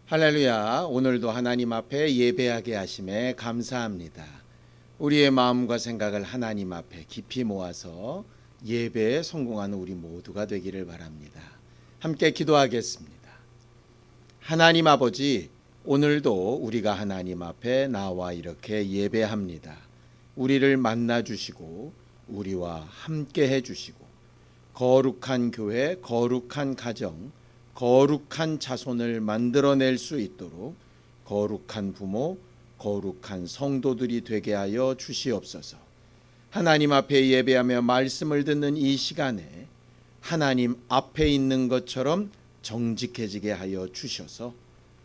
할렐루야. 오늘도 하나님 앞에 예배하게 하심에 감사합니다. 우리의 마음과 생각을 하나님 앞에 깊이 모아서 예배에 성공하는 우리 모두가 되기를 바랍니다. 함께 기도하겠습니다. 하나님 아버지, 오늘도 우리가 하나님 앞에 나와 이렇게 예배합니다. 우리를 만나 주시고 우리와 함께 해 주시고 거룩한 교회, 거룩한 가정, 거룩한 자손을 만들어낼 수 있도록 거룩한 부모, 거룩한 성도들이 되게 하여 주시옵소서. 하나님 앞에 예배하며 말씀을 듣는 이 시간에 하나님 앞에 있는 것처럼 정직해지게 하여 주셔서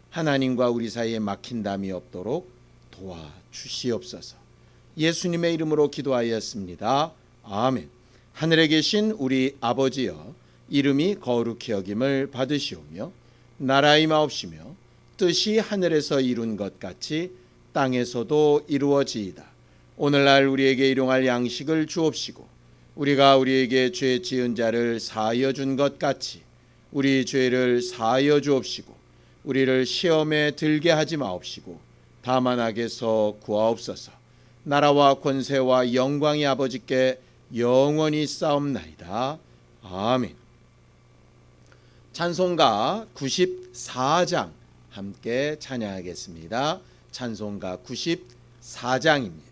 하나님과 우리 사이에 막힌 담이 없도록 도와주시옵소서. 예수님의 이름으로 기도하였습니다. 아멘. 하늘에 계신 우리 아버지여, 이름이 거룩히 여김을 받으시오며 나라의 마옵시며 뜻이 하늘에서 이룬 것 같이 땅에서도 이루어지이다. 오늘날 우리에게 일용할 양식을 주옵시고 우리가 우리에게 죄 지은 자를 사하여 준 것 같이 우리 죄를 사하여 주옵시고 우리를 시험에 들게 하지 마옵시고 다만 악에서 구하옵소서. 나라와 권세와 영광이 아버지께 영원히 싸움나이다. 아멘. 찬송가 94장 함께 찬양하겠습니다. 찬송가 94장입니다.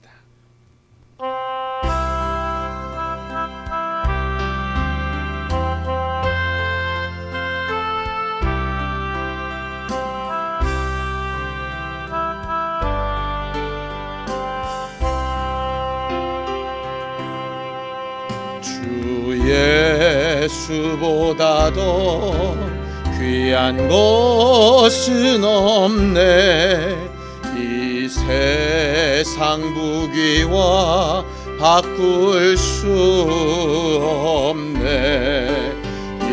예수보다도 귀한 것은 없네. 이 세상 부귀와 바꿀 수 없네.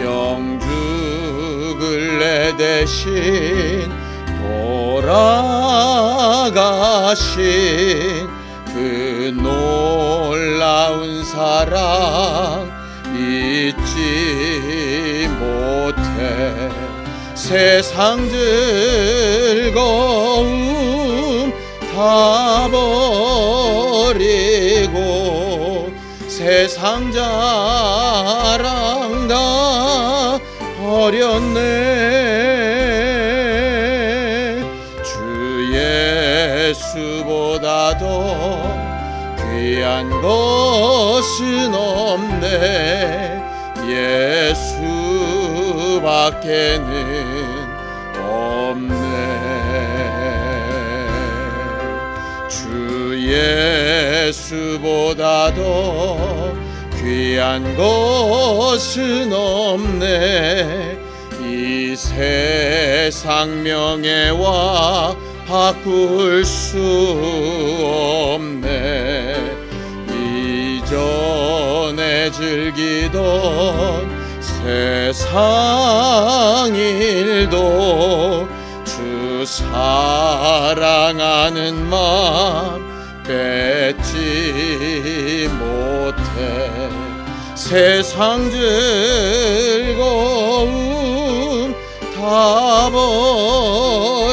영죽을 내 대신 돌아가신 그 놀라운 사랑 잊지 못해. 세상 즐거움 다 버리고 세상 자랑 다 버렸네. 주 예수보다도 귀한 것은 없네. 예수밖에는 없네. 주 예수보다도 귀한 것은 없네. 이 세상 명예와 바꿀 수 없네. 이전에 즐기던 세상 일도 주 사랑하는 마음 뺏지 못해. 세상 즐거움 다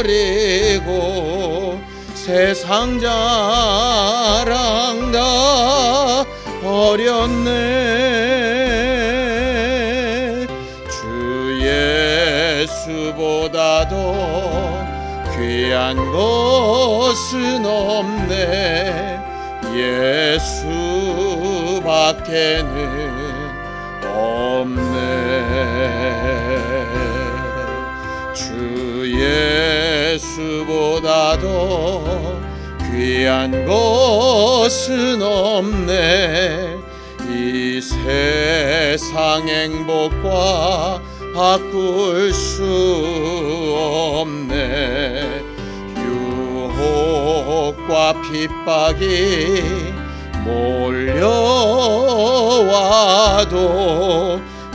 버리고 세상 자랑 다 버렸네. 주 예수보다도 귀한 것은 없네. 예수밖에는 없네. 주 예수보다도 귀한 것은 없네. 이 세상 행복과 바꿀 수 없네. 유혹과 핍박이 몰려와도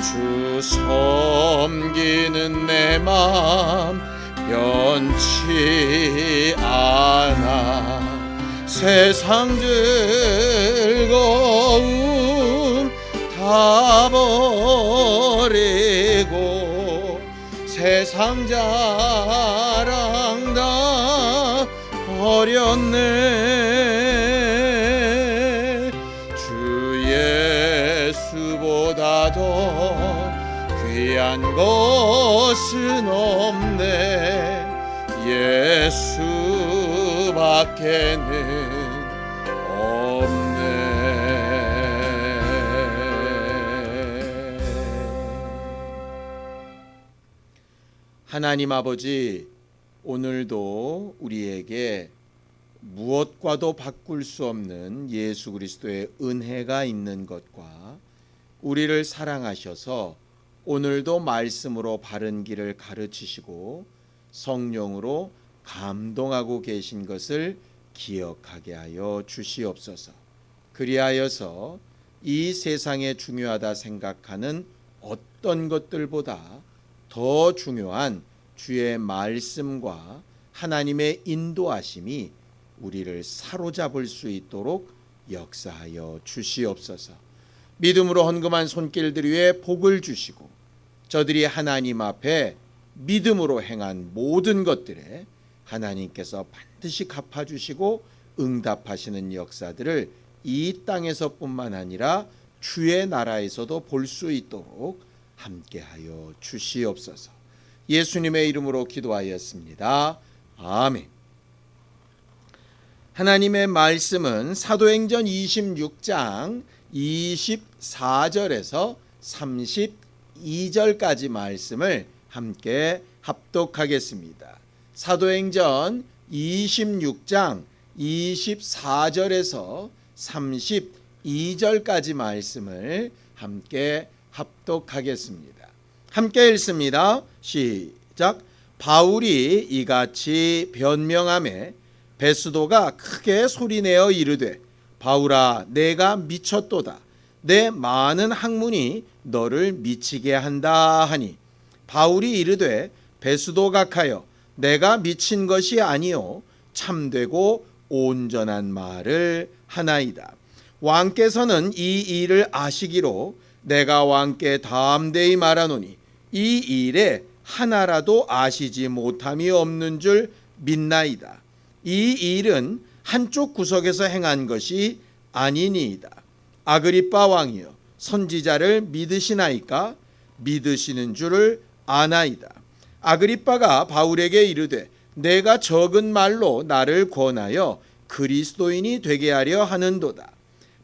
주 섬기는 내 맘 변치 않아. 세상 즐거움 다 버리고 세상 자랑 버렸네. 주 예수보다 더 귀한 것은 없네. 예수밖에는 없네. 하나님 아버지, 오늘도 우리에게 무엇과도 바꿀 수 없는 예수 그리스도의 은혜가 있는 것과 우리를 사랑하셔서 오늘도 말씀으로 바른 길을 가르치시고 성령으로 감동하고 계신 것을 기억하게 하여 주시옵소서. 그리하여서 이 세상에 중요하다 생각하는 어떤 것들보다 더 중요한 주의 말씀과 하나님의 인도하심이 우리를 사로잡을 수 있도록 역사하여 주시옵소서. 믿음으로 헌금한 손길들 위에 복을 주시고 저들이 하나님 앞에 믿음으로 행한 모든 것들에 하나님께서 반드시 갚아주시고 응답하시는 역사들을 이 땅에서뿐만 아니라 주의 나라에서도 볼 수 있도록 함께하여 주시옵소서. 예수님의 이름으로 기도하였습니다. 아멘. 하나님의 말씀은 사도행전 26장 24절에서 32절까지 말씀을 함께 합독하겠습니다. 사도행전 26장 24절에서 32절까지 말씀을 함께 합독하겠습니다. 함께 읽습니다. 시작. 바울이 이같이 변명하매 베스도가 크게 소리내어 이르되 바울아 내가 미쳤도다. 내 많은 학문이 너를 미치게 한다 하니 바울이 이르되 베스도 각하여 내가 미친 것이 아니요 참되고 온전한 말을 하나이다. 왕께서는 이 일을 아시기로 내가 왕께 담대히 말하노니 이 일에 하나라도 아시지 못함이 없는 줄 믿나이다. 이 일은 한쪽 구석에서 행한 것이 아니니이다. 아그리빠 왕이여 선지자를 믿으시나이까? 믿으시는 줄을 아나이다. 아그리빠가 바울에게 이르되 내가 적은 말로 나를 권하여 그리스도인이 되게 하려 하는도다.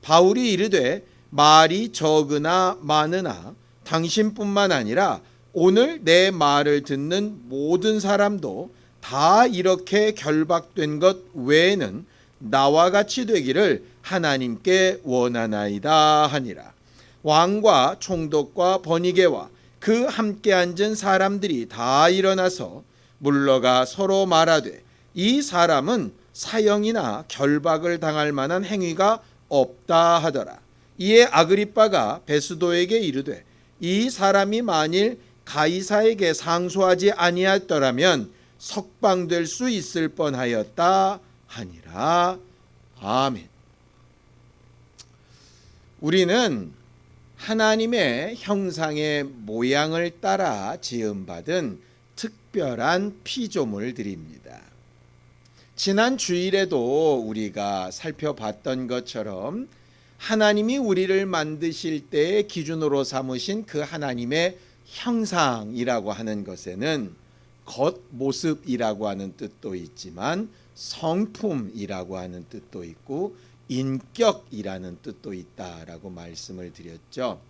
바울이 이르되 말이 적으나 많으나 당신뿐만 아니라 오늘 내 말을 듣는 모든 사람도 다 이렇게 결박된 것 외에는 나와 같이 되기를 하나님께 원하나이다 하니라. 왕과 총독과 번이게와 그 함께 앉은 사람들이 다 일어나서 물러가 서로 말하되 이 사람은 사형이나 결박을 당할 만한 행위가 없다 하더라. 이에 아그리빠가 베스도에게 이르되 이 사람이 만일 가이사에게 상소하지 아니하였더라면 석방될 수 있을 뻔하였다 하니라. 아멘. 우리는 하나님의 형상의 모양을 따라 지음받은 특별한 피조물들입니다. 지난 주일에도 우리가 살펴봤던 것처럼 하나님이 우리를 만드실 때의 기준으로 삼으신 그 하나님의 형상이라고 하는 것에는 겉모습이라고 하는 뜻도 있지만 성품이라고 하는 뜻도 있고 인격이라는 뜻도 있다라고 말씀을 드렸죠.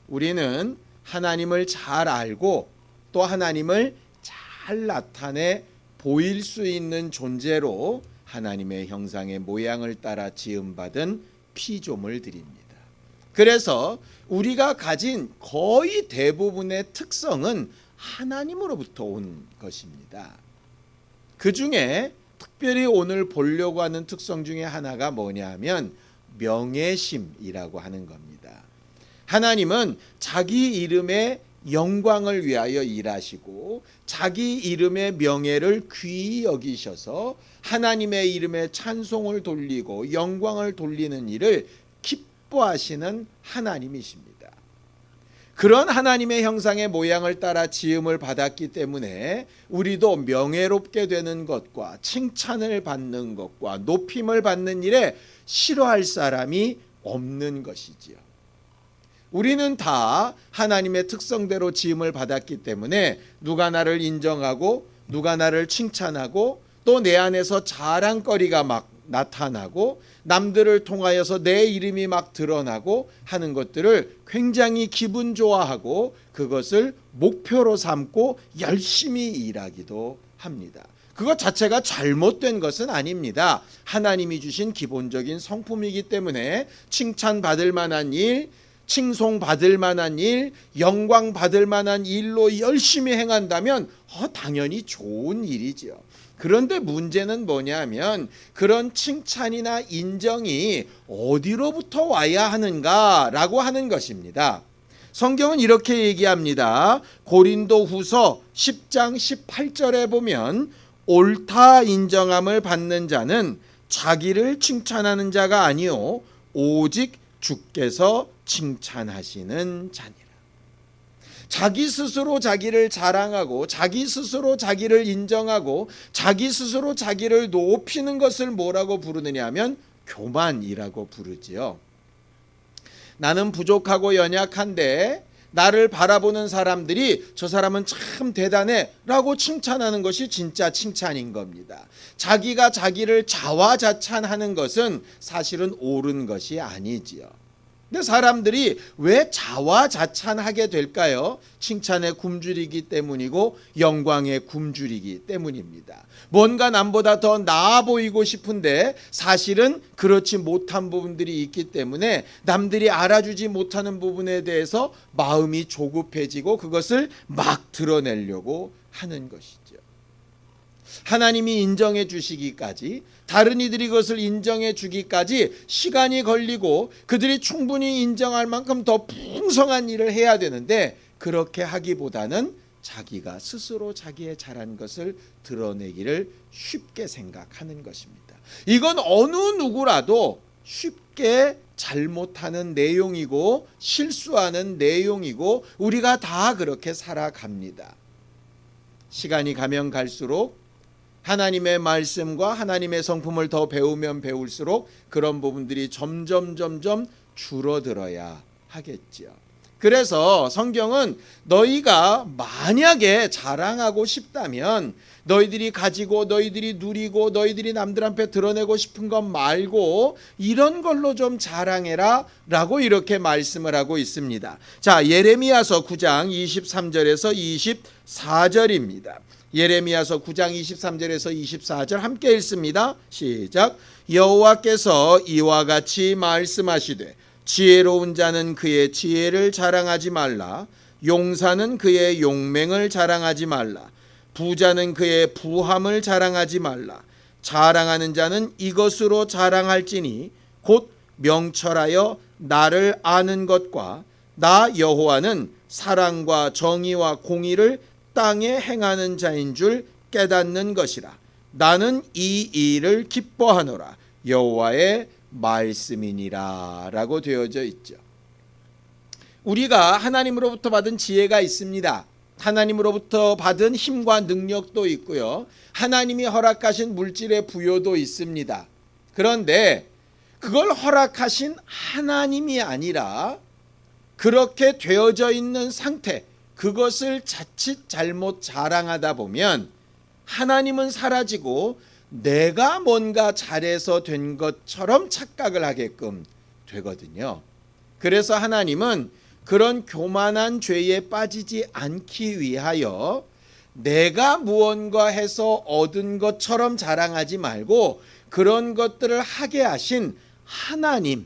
우리는 하나님을 잘 알고 또 하나님을 잘 나타내 보일 수 있는 존재로 하나님의 형상의 모양을 따라 지음받은 피조물들입니다. 그래서 우리가 가진 거의 대부분의 특성은 하나님으로부터 온 것입니다. 그 중에 특별히 오늘 보려고 하는 특성 중에 하나가 뭐냐 하면 명예심이라고 하는 겁니다. 하나님은 자기 이름의 영광을 위하여 일하시고 자기 이름의 명예를 귀히 여기셔서 하나님의 이름에 찬송을 돌리고 영광을 돌리는 일을 기뻐하시는 하나님이십니다. 그런 하나님의 형상의 모양을 따라 지음을 받았기 때문에 우리도 명예롭게 되는 것과 칭찬을 받는 것과 높임을 받는 일에 싫어할 사람이 없는 것이지요. 우리는 다 하나님의 특성대로 지음을 받았기 때문에 누가 나를 인정하고 누가 나를 칭찬하고 또 내 안에서 자랑거리가 막 나타나고 남들을 통하여서 내 이름이 막 드러나고 하는 것들을 굉장히 기분 좋아하고 그것을 목표로 삼고 열심히 일하기도 합니다. 그것 자체가 잘못된 것은 아닙니다. 하나님이 주신 기본적인 성품이기 때문에 칭찬받을 만한 일, 칭송받을 만한 일, 영광 받을 만한 일로 열심히 행한다면 당연히 좋은 일이지요. 그런데 문제는 뭐냐면 그런 칭찬이나 인정이 어디로부터 와야 하는가라고 하는 것입니다. 성경은 이렇게 얘기합니다. 고린도후서 10장 18절에 보면 옳다 인정함을 받는 자는 자기를 칭찬하는 자가 아니요 오직 주께서 칭찬하시는 자니라. 자기 스스로 자기를 자랑하고 자기 스스로 자기를 인정하고 자기 스스로 자기를 높이는 것을 뭐라고 부르느냐 하면 교만이라고 부르지요. 나는 부족하고 연약한데 나를 바라보는 사람들이 저 사람은 참 대단해 라고 칭찬하는 것이 진짜 칭찬인 겁니다. 자기가 자기를 자화자찬하는 것은 사실은 옳은 것이 아니지요. 근데 사람들이 왜 자화자찬하게 될까요? 칭찬에 굶주리기 때문이고 영광에 굶주리기 때문입니다. 뭔가 남보다 더 나아 보이고 싶은데 사실은 그렇지 못한 부분들이 있기 때문에 남들이 알아주지 못하는 부분에 대해서 마음이 조급해지고 그것을 막 드러내려고 하는 것이죠. 하나님이 인정해 주시기까지 다른 이들이 그것을 인정해 주기까지 시간이 걸리고 그들이 충분히 인정할 만큼 더 풍성한 일을 해야 되는데 그렇게 하기보다는 자기가 스스로 자기의 잘한 것을 드러내기를 쉽게 생각하는 것입니다. 이건 어느 누구라도 쉽게 잘못하는 내용이고 실수하는 내용이고 우리가 다 그렇게 살아갑니다. 시간이 가면 갈수록 하나님의 말씀과 하나님의 성품을 더 배우면 배울수록 그런 부분들이 점점 줄어들어야 하겠지요. 그래서 성경은 너희가 만약에 자랑하고 싶다면 너희들이 가지고 너희들이 누리고 너희들이 남들 앞에 드러내고 싶은 것 말고 이런 걸로 좀 자랑해라 라고 이렇게 말씀을 하고 있습니다. 자, 예레미야서 9장 23절에서 24절입니다. 예레미야서 9장 23절에서 24절 함께 읽습니다. 시작. 여호와께서 이와 같이 말씀하시되 지혜로운 자는 그의 지혜를 자랑하지 말라. 용사는 그의 용맹을 자랑하지 말라. 부자는 그의 부함을 자랑하지 말라. 자랑하는 자는 이것으로 자랑할지니 곧 명철하여 나를 아는 것과 나 여호와는 사랑과 정의와 공의를 땅에 행하는 자인 줄 깨닫는 것이라. 나는 이 일을 기뻐하노라. 여호와의 말씀이니라 라고 되어져 있죠. 우리가 하나님으로부터 받은 지혜가 있습니다. 하나님으로부터 받은 힘과 능력도 있고요. 하나님이 허락하신 물질의 부여도 있습니다. 그런데 그걸 허락하신 하나님이 아니라 그렇게 되어져 있는 상태, 그것을 자칫 잘못 자랑하다 보면 하나님은 사라지고 내가 뭔가 잘해서 된 것처럼 착각을 하게끔 되거든요. 그래서 하나님은 그런 교만한 죄에 빠지지 않기 위하여 내가 무언가 해서 얻은 것처럼 자랑하지 말고 그런 것들을 하게 하신 하나님의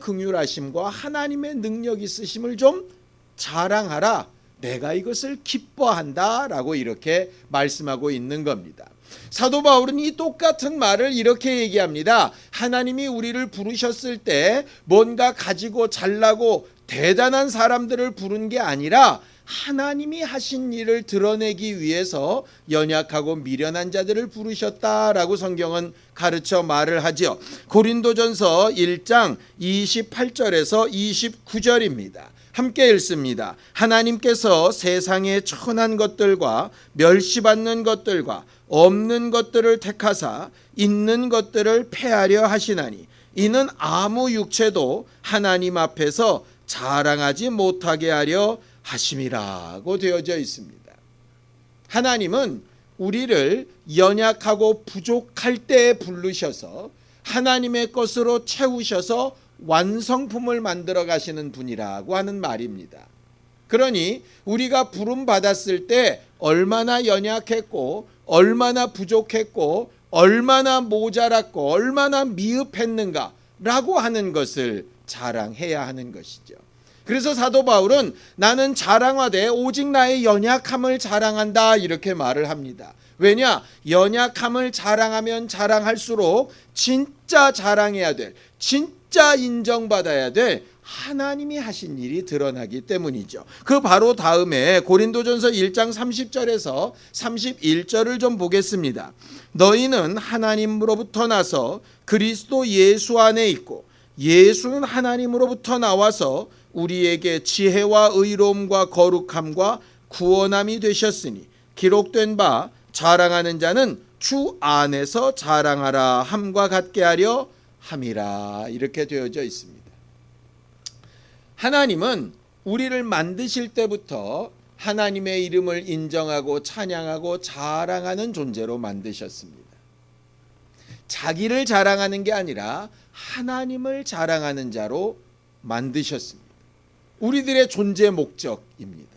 긍휼하심과 하나님의 능력 있으심을 좀 자랑하라. 내가 이것을 기뻐한다 라고 이렇게 말씀하고 있는 겁니다. 사도 바울은 이 똑같은 말을 이렇게 얘기합니다. 하나님이 우리를 부르셨을 때 뭔가 가지고 잘나고 대단한 사람들을 부른 게 아니라 하나님이 하신 일을 드러내기 위해서 연약하고 미련한 자들을 부르셨다라고 성경은 가르쳐 말을 하죠. 고린도전서 1장 28절에서 29절입니다. 함께 읽습니다. 하나님께서 세상의 천한 것들과 멸시받는 것들과 없는 것들을 택하사 있는 것들을 폐하려 하시나니 이는 아무 육체도 하나님 앞에서 자랑하지 못하게 하려 하심이라고 되어져 있습니다. 하나님은 우리를 연약하고 부족할 때에 부르셔서 하나님의 것으로 채우셔서 완성품을 만들어 가시는 분이라고 하는 말입니다. 그러니 우리가 부름 받았을 때 얼마나 연약했고 얼마나 부족했고 얼마나 모자랐고 얼마나 미흡했는가라고 하는 것을 자랑해야 하는 것이죠. 그래서 사도 바울은 나는 자랑하되 오직 나의 연약함을 자랑한다 이렇게 말을 합니다. 왜냐? 연약함을 자랑하면 자랑할수록 진짜 자랑해야 될, 진짜 인정받아야 될 하나님이 하신 일이 드러나기 때문이죠. 그 바로 다음에 고린도전서 1장 30절에서 31절을 좀 보겠습니다. 너희는 하나님으로부터 나서 그리스도 예수 안에 있고 예수는 하나님으로부터 나와서 우리에게 지혜와 의로움과 거룩함과 구원함이 되셨으니 기록된 바 자랑하는 자는 주 안에서 자랑하라 함과 같게 하려 함이라 이렇게 되어져 있습니다. 하나님은 우리를 만드실 때부터 하나님의 이름을 인정하고 찬양하고 자랑하는 존재로 만드셨습니다. 자기를 자랑하는 게 아니라 하나님을 자랑하는 자로 만드셨습니다. 우리들의 존재 목적입니다.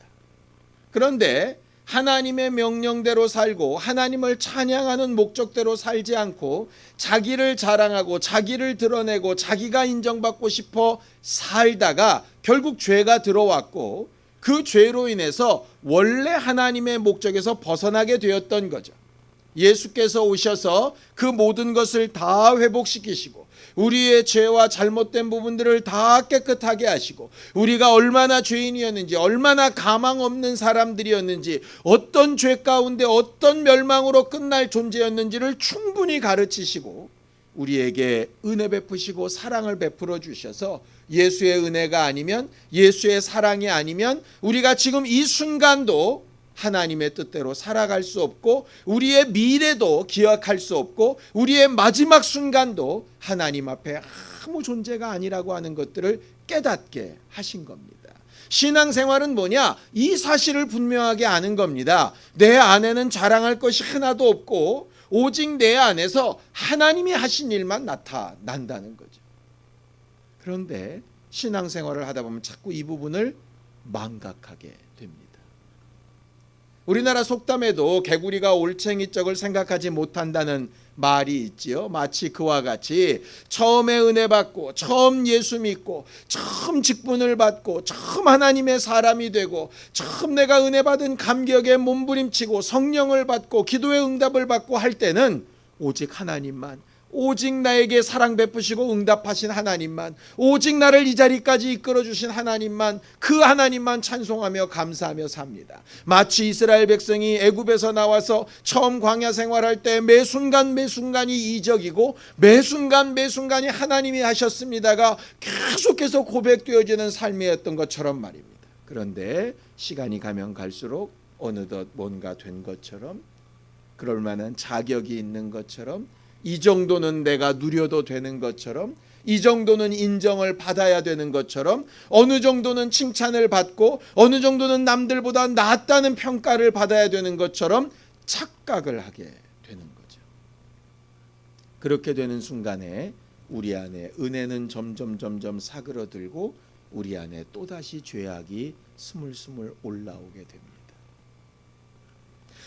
그런데 하나님의 명령대로 살고 하나님을 찬양하는 목적대로 살지 않고 자기를 자랑하고 자기를 드러내고 자기가 인정받고 싶어 살다가 결국 죄가 들어왔고 그 죄로 인해서 원래 하나님의 목적에서 벗어나게 되었던 거죠. 예수께서 오셔서 그 모든 것을 다 회복시키시고 우리의 죄와 잘못된 부분들을 다 깨끗하게 하시고 우리가 얼마나 죄인이었는지 얼마나 가망 없는 사람들이었는지 어떤 죄 가운데 어떤 멸망으로 끝날 존재였는지를 충분히 가르치시고 우리에게 은혜 베푸시고 사랑을 베풀어 주셔서 예수의 은혜가 아니면 예수의 사랑이 아니면 우리가 지금 이 순간도 하나님의 뜻대로 살아갈 수 없고 우리의 미래도 기억할 수 없고 우리의 마지막 순간도 하나님 앞에 아무 존재가 아니라고 하는 것들을 깨닫게 하신 겁니다. 신앙생활은 뭐냐? 이 사실을 분명하게 아는 겁니다. 내 안에는 자랑할 것이 하나도 없고 오직 내 안에서 하나님이 하신 일만 나타난다는 거죠. 그런데 신앙생활을 하다 보면 자꾸 이 부분을 망각하게 됩니다. 우리나라 속담에도 개구리가 올챙이 쪽을 생각하지 못한다는 말이 있지요. 마치 그와 같이 처음에 은혜 받고 처음 예수 믿고 처음 직분을 받고 처음 하나님의 사람이 되고 처음 내가 은혜 받은 감격에 몸부림치고 성령을 받고 기도의 응답을 받고 할 때는 오직 하나님만, 오직 나에게 사랑 베푸시고 응답하신 하나님만, 오직 나를 이 자리까지 이끌어 주신 하나님만, 그 하나님만 찬송하며 감사하며 삽니다. 마치 이스라엘 백성이 애굽에서 나와서 처음 광야 생활할 때 매 순간 매 순간이 이적이고 매 순간 매 순간이 하나님이 하셨습니다가 계속해서 고백되어지는 삶이었던 것처럼 말입니다. 그런데 시간이 가면 갈수록 어느덧 뭔가 된 것처럼, 그럴 만한 자격이 있는 것처럼, 이 정도는 내가 누려도 되는 것처럼, 이 정도는 인정을 받아야 되는 것처럼, 어느 정도는 칭찬을 받고 어느 정도는 남들보다 낫다는 평가를 받아야 되는 것처럼 착각을 하게 되는 거죠. 그렇게 되는 순간에 우리 안에 은혜는 점점 사그러들고 우리 안에 또다시 죄악이 스물스물 올라오게 됩니다.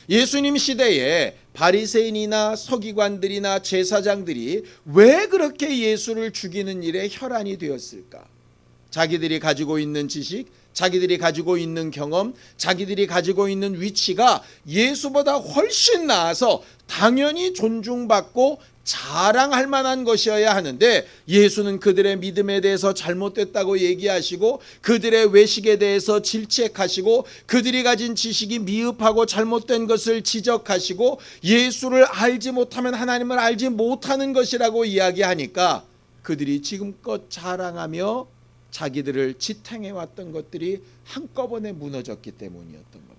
예수님 시대에 바리새인이나 서기관들이나 제사장들이 왜 그렇게 예수를 죽이는 일에 혈안이 되었을까? 자기들이 가지고 있는 지식, 자기들이 가지고 있는 경험, 자기들이 가지고 있는 위치가 예수보다 훨씬 나아서 당연히 존중받고 자랑할 만한 것이어야 하는데 예수는 그들의 믿음에 대해서 잘못됐다고 얘기하시고 그들의 외식에 대해서 질책하시고 그들이 가진 지식이 미흡하고 잘못된 것을 지적하시고 예수를 알지 못하면 하나님을 알지 못하는 것이라고 이야기하니까 그들이 지금껏 자랑하며 자기들을 지탱해 왔던 것들이 한꺼번에 무너졌기 때문이었던 겁니다.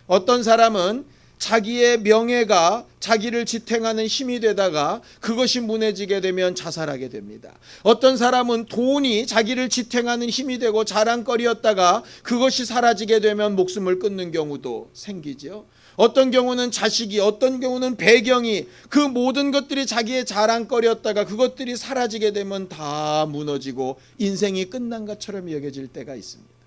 어떤 사람은 자기의 명예가 자기를 지탱하는 힘이 되다가 그것이 무너지게 되면 자살하게 됩니다. 어떤 사람은 돈이 자기를 지탱하는 힘이 되고 자랑거리였다가 그것이 사라지게 되면 목숨을 끊는 경우도 생기죠. 어떤 경우는 자식이, 어떤 경우는 배경이, 그 모든 것들이 자기의 자랑거리였다가 그것들이 사라지게 되면 다 무너지고 인생이 끝난 것처럼 여겨질 때가 있습니다.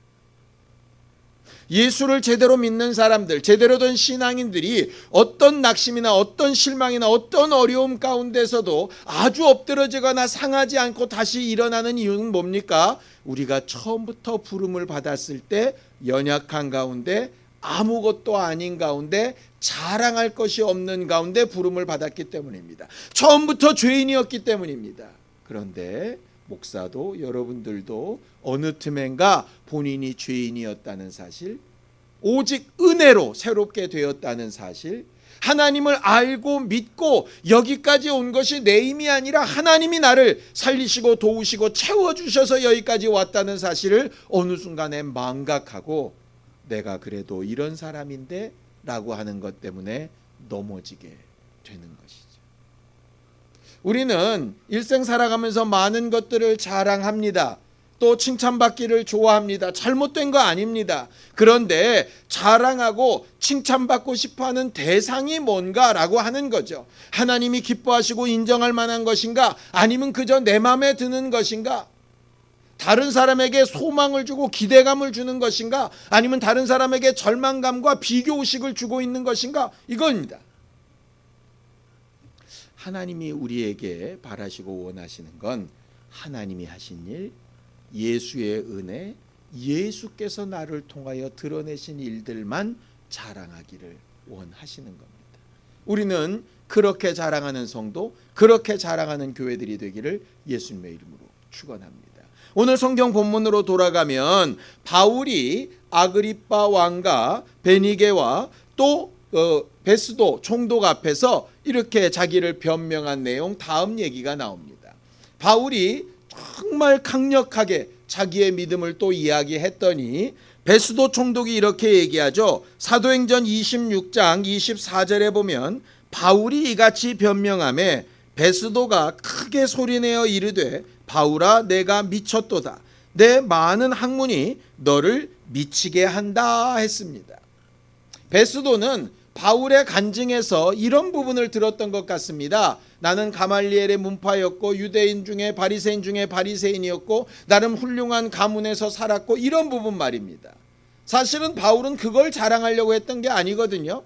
예수를 제대로 믿는 사람들, 제대로 된 신앙인들이 어떤 낙심이나 어떤 실망이나 어떤 어려움 가운데서도 아주 엎드러지거나 상하지 않고 다시 일어나는 이유는 뭡니까? 우리가 처음부터 부름을 받았을 때 연약한 가운데, 아무것도 아닌 가운데, 자랑할 것이 없는 가운데 부름을 받았기 때문입니다. 처음부터 죄인이었기 때문입니다. 그런데 목사도 여러분들도 어느 틈엔가 본인이 죄인이었다는 사실, 오직 은혜로 새롭게 되었다는 사실, 하나님을 알고 믿고 여기까지 온 것이 내 힘이 아니라 하나님이 나를 살리시고 도우시고 채워주셔서 여기까지 왔다는 사실을 어느 순간에 망각하고 내가 그래도 이런 사람인데 라고 하는 것 때문에 넘어지게 되는 것이죠. 우리는 일생 살아가면서 많은 것들을 자랑합니다. 또 칭찬받기를 좋아합니다. 잘못된 거 아닙니다. 그런데 자랑하고 칭찬받고 싶어하는 대상이 뭔가라고 하는 거죠. 하나님이 기뻐하시고 인정할 만한 것인가? 아니면 그저 내 마음에 드는 것인가? 다른 사람에게 소망을 주고 기대감을 주는 것인가? 아니면 다른 사람에게 절망감과 비교의식을 주고 있는 것인가? 이겁니다. 하나님이 우리에게 바라시고 원하시는 건 하나님이 하신 일, 예수의 은혜, 예수께서 나를 통하여 드러내신 일들만 자랑하기를 원하시는 겁니다. 우리는 그렇게 자랑하는 성도, 그렇게 자랑하는 교회들이 되기를 예수님의 이름으로 축원합니다. 오늘 성경 본문으로 돌아가면 바울이 아그리빠 왕과 베니게와 또 베스도 총독 앞에서 이렇게 자기를 변명한 내용, 다음 얘기가 나옵니다. 바울이 정말 강력하게 자기의 믿음을 또 이야기했더니 베스도 총독이 이렇게 얘기하죠. 사도행전 26장 24절에 보면 바울이 이같이 변명하며 베스도가 크게 소리내어 이르되 바울아 내가 미쳤도다. 내 많은 학문이 너를 미치게 한다 했습니다. 베스도는 바울의 간증에서 이런 부분을 들었던 것 같습니다. 나는 가말리엘의 문파였고 유대인 중에 바리새인 중에 바리새인이었고 나름 훌륭한 가문에서 살았고 이런 부분 말입니다. 사실은 바울은 그걸 자랑하려고 했던 게 아니거든요.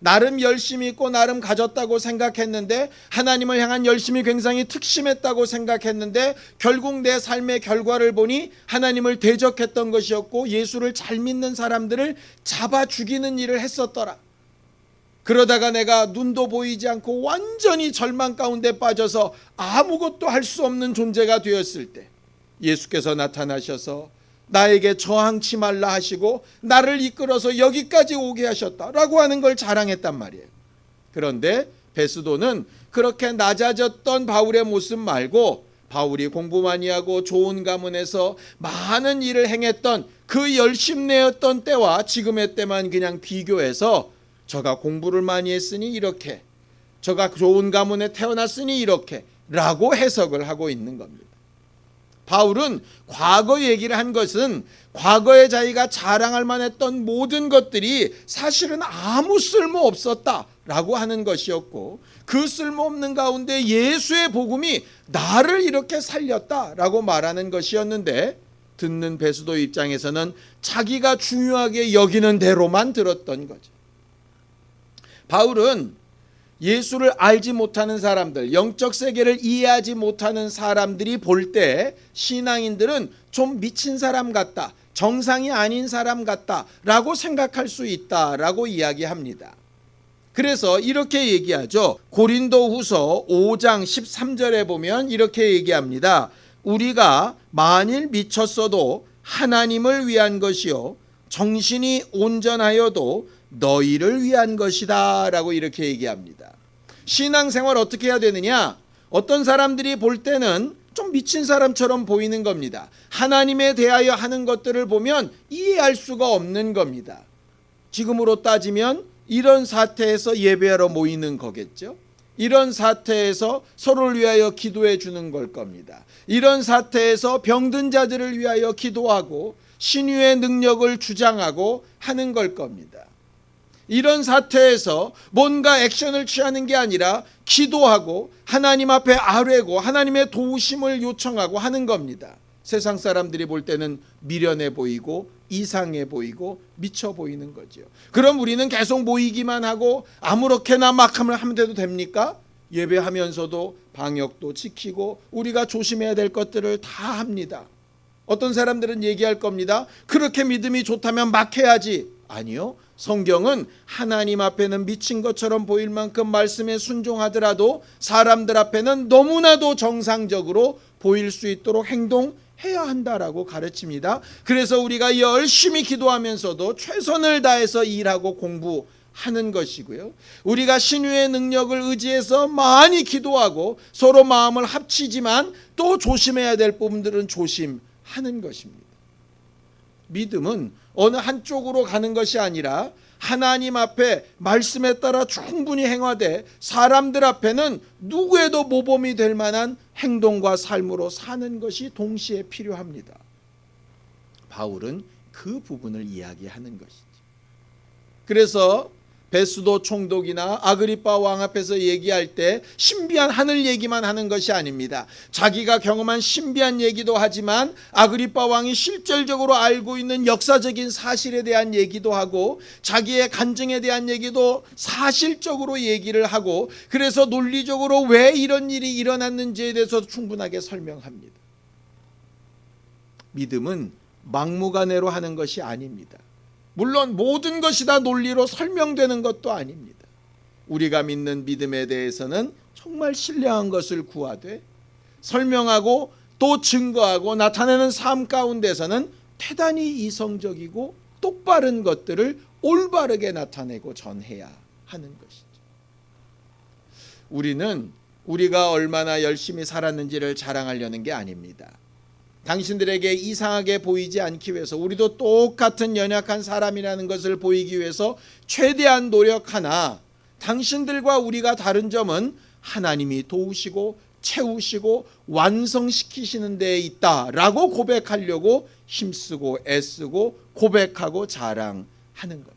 나름 열심히 있고 나름 가졌다고 생각했는데 하나님을 향한 열심이 굉장히 특심했다고 생각했는데 결국 내 삶의 결과를 보니 하나님을 대적했던 것이었고 예수를 잘 믿는 사람들을 잡아 죽이는 일을 했었더라. 그러다가 내가 눈도 보이지 않고 완전히 절망 가운데 빠져서 아무것도 할 수 없는 존재가 되었을 때 예수께서 나타나셔서 나에게 저항치 말라 하시고 나를 이끌어서 여기까지 오게 하셨다라고 하는 걸 자랑했단 말이에요. 그런데 베스도는 그렇게 낮아졌던 바울의 모습 말고 바울이 공부 많이 하고 좋은 가문에서 많은 일을 행했던 그 열심내었던 때와 지금의 때만 그냥 비교해서 저가 공부를 많이 했으니 이렇게, 저가 좋은 가문에 태어났으니 이렇게 라고 해석을 하고 있는 겁니다. 바울은 과거 얘기를 한 것은 과거에 자기가 자랑할 만했던 모든 것들이 사실은 아무 쓸모 없었다라고 하는 것이었고 그 쓸모없는 가운데 예수의 복음이 나를 이렇게 살렸다라고 말하는 것이었는데 듣는 베스도 입장에서는 자기가 중요하게 여기는 대로만 들었던 거죠. 바울은 예수를 알지 못하는 사람들, 영적 세계를 이해하지 못하는 사람들이 볼 때 신앙인들은 좀 미친 사람 같다, 정상이 아닌 사람 같다 라고 생각할 수 있다라고 이야기합니다. 그래서 이렇게 얘기하죠. 고린도후서 5장 13절에 보면 이렇게 얘기합니다. 우리가 만일 미쳤어도 하나님을 위한 것이요 정신이 온전하여도 너희를 위한 것이다 라고 이렇게 얘기합니다. 신앙생활 어떻게 해야 되느냐? 어떤 사람들이 볼 때는 좀 미친 사람처럼 보이는 겁니다. 하나님에 대하여 하는 것들을 보면 이해할 수가 없는 겁니다. 지금으로 따지면 이런 사태에서 예배하러 모이는 거겠죠. 이런 사태에서 서로를 위하여 기도해 주는 걸 겁니다. 이런 사태에서 병든 자들을 위하여 기도하고 신유의 능력을 주장하고 하는 걸 겁니다. 이런 사태에서 뭔가 액션을 취하는 게 아니라 기도하고 하나님 앞에 아뢰고 하나님의 도우심을 요청하고 하는 겁니다. 세상 사람들이 볼 때는 미련해 보이고 이상해 보이고 미쳐 보이는 거죠. 그럼 우리는 계속 모이기만 하고 아무렇게나 막 하면 돼도 됩니까? 예배하면서도 방역도 지키고 우리가 조심해야 될 것들을 다 합니다. 어떤 사람들은 얘기할 겁니다. 그렇게 믿음이 좋다면 막 해야지. 아니요. 성경은 하나님 앞에는 미친 것처럼 보일 만큼 말씀에 순종하더라도 사람들 앞에는 너무나도 정상적으로 보일 수 있도록 행동해야 한다라고 가르칩니다. 그래서 우리가 열심히 기도하면서도 최선을 다해서 일하고 공부하는 것이고요. 우리가 신유의 능력을 의지해서 많이 기도하고 서로 마음을 합치지만 또 조심해야 될 부분들은 조심하는 것입니다. 믿음은 어느 한쪽으로 가는 것이 아니라 하나님 앞에 말씀에 따라 충분히 행하되 사람들 앞에는 누구에도 모범이 될 만한 행동과 삶으로 사는 것이 동시에 필요합니다. 바울은 그 부분을 이야기하는 것이죠. 그래서 베스도 총독이나 아그리빠 왕 앞에서 얘기할 때 신비한 하늘 얘기만 하는 것이 아닙니다. 자기가 경험한 신비한 얘기도 하지만 아그리빠 왕이 실질적으로 알고 있는 역사적인 사실에 대한 얘기도 하고 자기의 간증에 대한 얘기도 사실적으로 얘기를 하고 그래서 논리적으로 왜 이런 일이 일어났는지에 대해서 충분하게 설명합니다. 믿음은 막무가내로 하는 것이 아닙니다. 물론 모든 것이 다 논리로 설명되는 것도 아닙니다. 우리가 믿는 믿음에 대해서는 정말 신령한 것을 구하되 설명하고 또 증거하고 나타내는 삶 가운데서는 대단히 이성적이고 똑바른 것들을 올바르게 나타내고 전해야 하는 것이죠. 우리는 우리가 얼마나 열심히 살았는지를 자랑하려는 게 아닙니다. 당신들에게 이상하게 보이지 않기 위해서 우리도 똑같은 연약한 사람이라는 것을 보이기 위해서 최대한 노력하나 당신들과 우리가 다른 점은 하나님이 도우시고 채우시고 완성시키시는 데에 있다라고 고백하려고 힘쓰고 애쓰고 고백하고 자랑하는 겁니다.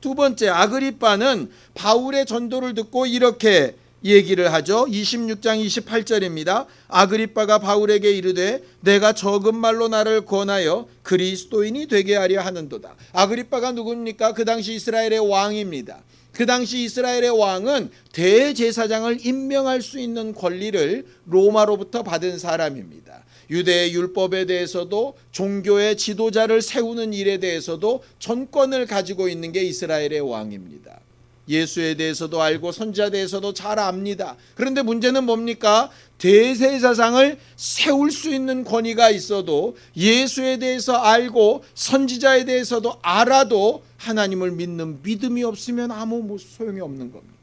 두 번째, 아그리빠는 바울의 전도를 듣고 이렇게 얘기를 하죠. 26장 28절입니다. 아그리빠가 바울에게 이르되 내가 적은 말로 나를 권하여 그리스도인이 되게 하려 하는도다. 아그리빠가 누굽니까? 그 당시 이스라엘의 왕입니다. 그 당시 이스라엘의 왕은 대제사장을 임명할 수 있는 권리를 로마로부터 받은 사람입니다. 유대의 율법에 대해서도 종교의 지도자를 세우는 일에 대해서도 전권을 가지고 있는 게 이스라엘의 왕입니다. 예수에 대해서도 알고 선지자에 대해서도 잘 압니다. 그런데 문제는 뭡니까? 대제사장을 세울 수 있는 권위가 있어도 예수에 대해서 알고 선지자에 대해서도 알아도 하나님을 믿는 믿음이 없으면 아무 소용이 없는 겁니다.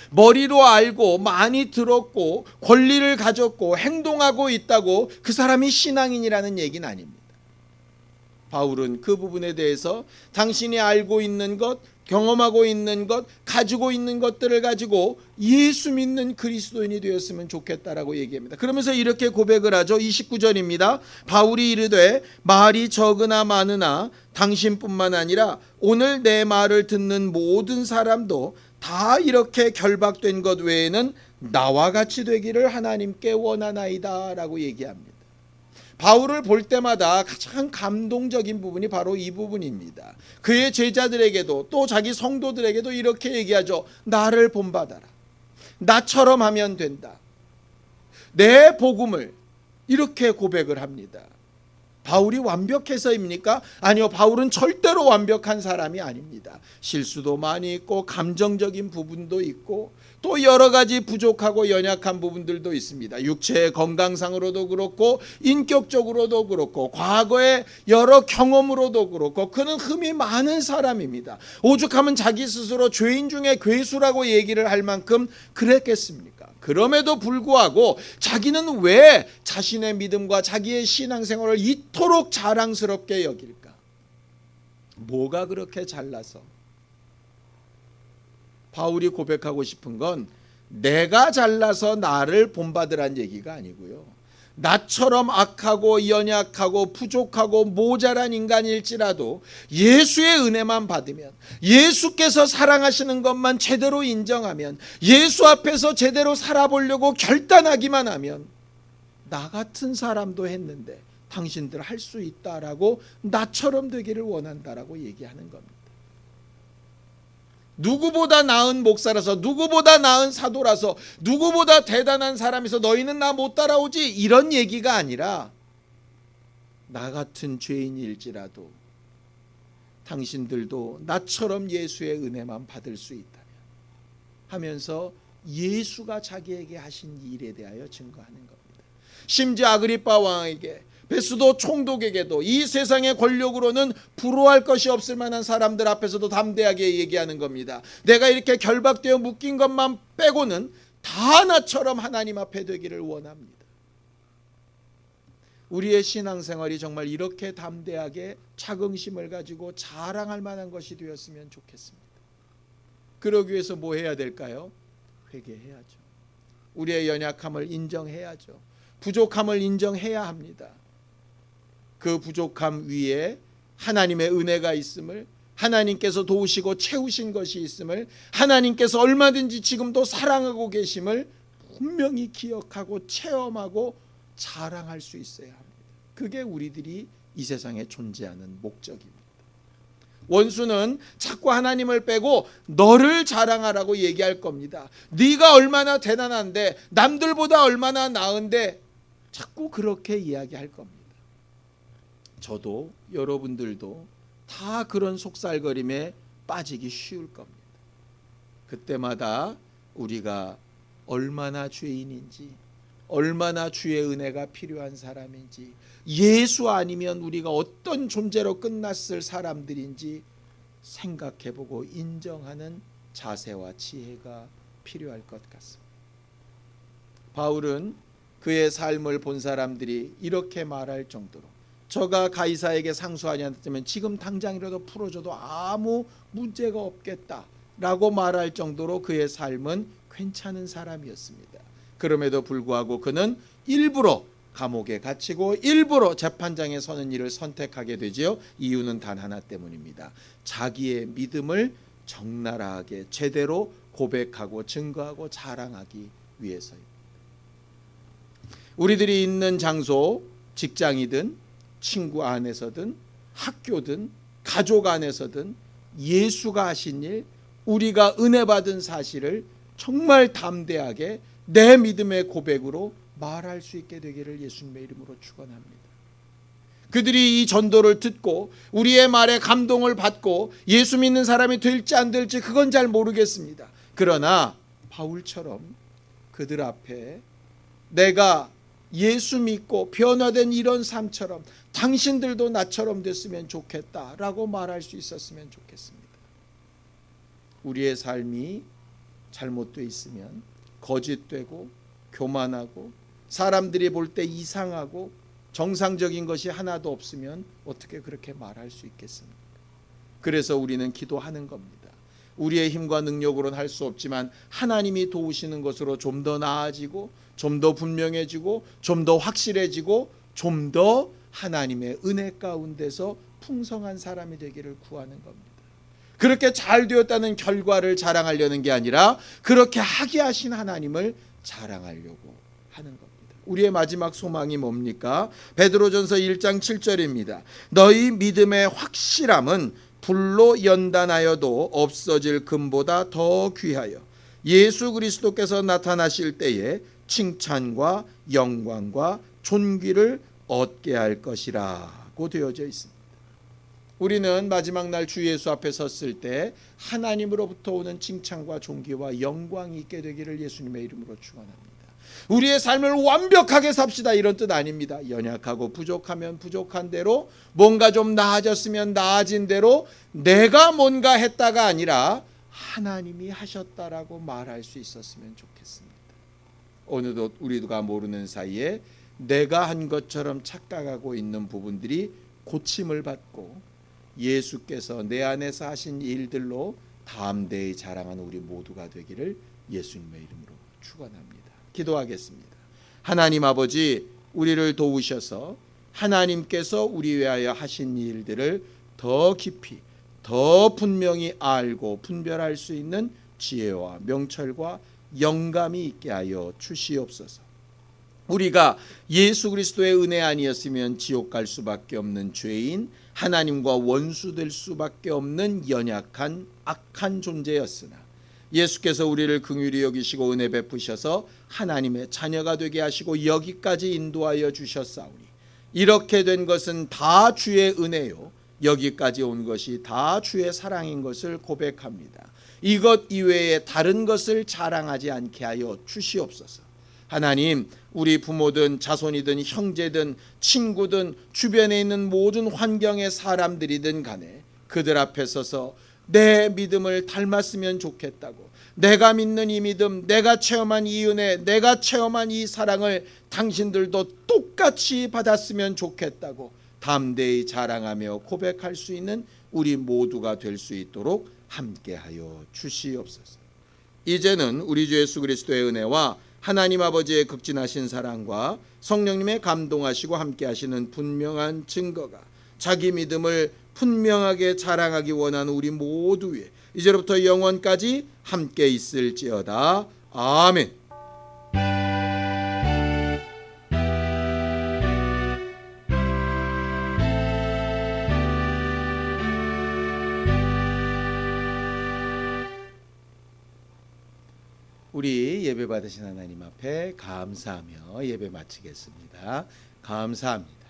머리로 알고 많이 들었고 권리를 가졌고 행동하고 있다고 그 사람이 신앙인이라는 얘기는 아닙니다. 바울은 그 부분에 대해서 당신이 알고 있는 것, 경험하고 있는 것, 가지고 있는 것들을 가지고 예수 믿는 그리스도인이 되었으면 좋겠다라고 얘기합니다. 그러면서 이렇게 고백을 하죠. 29절입니다. 바울이 이르되 말이 적으나 많으나 당신뿐만 아니라 오늘 내 말을 듣는 모든 사람도 다 이렇게 결박된 것 외에는 나와 같이 되기를 하나님께 원하나이다 라고 얘기합니다. 바울을 볼 때마다 가장 감동적인 부분이 바로 이 부분입니다. 그의 제자들에게도 또 자기 성도들에게도 이렇게 얘기하죠. 나를 본받아라. 나처럼 하면 된다. 내 복음을 이렇게 고백을 합니다. 바울이 완벽해서입니까? 아니요, 바울은 절대로 완벽한 사람이 아닙니다. 실수도 많이 있고 감정적인 부분도 있고 또 여러 가지 부족하고 연약한 부분들도 있습니다. 육체의 건강상으로도 그렇고 인격적으로도 그렇고 과거의 여러 경험으로도 그렇고 그는 흠이 많은 사람입니다. 오죽하면 자기 스스로 죄인 중에 괴수라고 얘기를 할 만큼 그랬겠습니까? 그럼에도 불구하고 자기는 왜 자신의 믿음과 자기의 신앙생활을 이토록 자랑스럽게 여길까? 뭐가 그렇게 잘나서? 바울이 고백하고 싶은 건 내가 잘나서 나를 본받으란 얘기가 아니고요. 나처럼 악하고 연약하고 부족하고 모자란 인간일지라도 예수의 은혜만 받으면, 예수께서 사랑하시는 것만 제대로 인정하면, 예수 앞에서 제대로 살아보려고 결단하기만 하면 나 같은 사람도 했는데 당신들 할 수 있다라고 나처럼 되기를 원한다라고 얘기하는 겁니다. 누구보다 나은 목사라서, 누구보다 나은 사도라서, 누구보다 대단한 사람이서 너희는 나 못 따라오지, 이런 얘기가 아니라 나 같은 죄인일지라도 당신들도 나처럼 예수의 은혜만 받을 수 있다면 하면서 예수가 자기에게 하신 일에 대하여 증거하는 겁니다. 심지어 아그리빠 왕에게, 베스도 총독에게도 이 세상의 권력으로는 부러워할 것이 없을 만한 사람들 앞에서도 담대하게 얘기하는 겁니다. 내가 이렇게 결박되어 묶인 것만 빼고는 다 나처럼 하나님 앞에 되기를 원합니다. 우리의 신앙생활이 정말 이렇게 담대하게 자긍심을 가지고 자랑할 만한 것이 되었으면 좋겠습니다. 그러기 위해서 뭐 해야 될까요? 회개해야죠. 우리의 연약함을 인정해야죠. 부족함을 인정해야 합니다. 그 부족함 위에 하나님의 은혜가 있음을, 하나님께서 도우시고 채우신 것이 있음을, 하나님께서 얼마든지 지금도 사랑하고 계심을 분명히 기억하고 체험하고 자랑할 수 있어야 합니다. 그게 우리들이 이 세상에 존재하는 목적입니다. 원수는 자꾸 하나님을 빼고 너를 자랑하라고 얘기할 겁니다. 네가 얼마나 대단한데, 남들보다 얼마나 나은데, 자꾸 그렇게 이야기할 겁니다. 저도 여러분들도 다 그런 속살거림에 빠지기 쉬울 겁니다. 그때마다 우리가 얼마나 죄인인지, 얼마나 주의 은혜가 필요한 사람인지, 예수 아니면 우리가 어떤 존재로 끝났을 사람들인지 생각해보고 인정하는 자세와 지혜가 필요할 것 같습니다. 바울은 그의 삶을 본 사람들이 이렇게 말할 정도로, 저가 가이사에게 상소하지 않았다면 지금 당장이라도 풀어줘도 아무 문제가 없겠다라고 말할 정도로 그의 삶은 괜찮은 사람이었습니다. 그럼에도 불구하고 그는 일부러 감옥에 갇히고 일부러 재판장에 서는 일을 선택하게 되지요. 이유는 단 하나 때문입니다. 자기의 믿음을 적나라하게 제대로 고백하고 증거하고 자랑하기 위해서입니다. 우리들이 있는 장소, 직장이든 친구 안에서든 학교든 가족 안에서든 예수가 하신 일, 우리가 은혜 받은 사실을 정말 담대하게 내 믿음의 고백으로 말할 수 있게 되기를 예수님의 이름으로 축원합니다. 그들이 이 전도를 듣고 우리의 말에 감동을 받고 예수 믿는 사람이 될지 안 될지 그건 잘 모르겠습니다. 그러나 바울처럼 그들 앞에 내가 예수 믿고 변화된 이런 삶처럼 당신들도 나처럼 됐으면 좋겠다라고 말할 수 있었으면 좋겠습니다. 우리의 삶이 잘못되어 있으면 거짓되고 교만하고 사람들이 볼 때 이상하고 정상적인 것이 하나도 없으면 어떻게 그렇게 말할 수 있겠습니까? 그래서 우리는 기도하는 겁니다. 우리의 힘과 능력으로는 할 수 없지만 하나님이 도우시는 것으로 좀 더 나아지고 좀 더 분명해지고 좀 더 확실해지고 좀 더 하나님의 은혜 가운데서 풍성한 사람이 되기를 구하는 겁니다. 그렇게 잘 되었다는 결과를 자랑하려는 게 아니라 그렇게 하게 하신 하나님을 자랑하려고 하는 겁니다. 우리의 마지막 소망이 뭡니까? 베드로전서 1장 7절입니다. 너희 믿음의 확실함은 불로 연단하여도 없어질 금보다 더 귀하여 예수 그리스도께서 나타나실 때에 칭찬과 영광과 존귀를 얻게 할 것이라고 되어져 있습니다. 우리는 마지막 날 주 예수 앞에 섰을 때 하나님으로부터 오는 칭찬과 존귀와 영광이 있게 되기를 예수님의 이름으로 축원합니다. 우리의 삶을 완벽하게 삽시다 이런 뜻 아닙니다. 연약하고 부족하면 부족한 대로, 뭔가 좀 나아졌으면 나아진 대로 내가 뭔가 했다가 아니라 하나님이 하셨다라고 말할 수 있었으면 좋겠습니다. 어느덧 우리가 모르는 사이에 내가 한 것처럼 착각하고 있는 부분들이 고침을 받고 예수께서 내 안에서 하신 일들로 담대히 자랑하는 우리 모두가 되기를 예수님의 이름으로 축원합니다. 기도하겠습니다. 하나님 아버지, 우리를 도우셔서 하나님께서 우리 위하여 하신 일들을 더 깊이 더 분명히 알고 분별할 수 있는 지혜와 명철과 영감이 있게 하여 주시옵소서. 우리가 예수 그리스도의 은혜 아니었으면 지옥 갈 수밖에 없는 죄인, 하나님과 원수될 수밖에 없는 연약한 악한 존재였으나 예수께서 우리를 긍휼히 여기시고 은혜 베푸셔서 하나님의 자녀가 되게 하시고 여기까지 인도하여 주셨사오니 이렇게 된 것은 다 주의 은혜요, 여기까지 온 것이 다 주의 사랑인 것을 고백합니다. 이것 이외에 다른 것을 자랑하지 않게 하여 주시옵소서. 하나님, 우리 부모든 자손이든 형제든 친구든 주변에 있는 모든 환경의 사람들이든 간에 그들 앞에 서서 내 믿음을 닮았으면 좋겠다고, 내가 믿는 이 믿음, 내가 체험한 이 은혜, 내가 체험한 이 사랑을 당신들도 똑같이 받았으면 좋겠다고 담대히 자랑하며 고백할 수 있는 우리 모두가 될 수 있도록 함께하여 주시옵소서. 이제는 우리 주 예수 그리스도의 은혜와 하나님 아버지의 극진하신 사랑과 성령님의 감동하시고 함께하시는 분명한 증거가 자기 믿음을 분명하게 자랑하기 원하는 우리 모두 위에 이제부터 영원까지 함께 있을지어다. 아멘. 우리 예배 받으신 하나님 앞에 감사하며 예배 마치겠습니다. 감사합니다.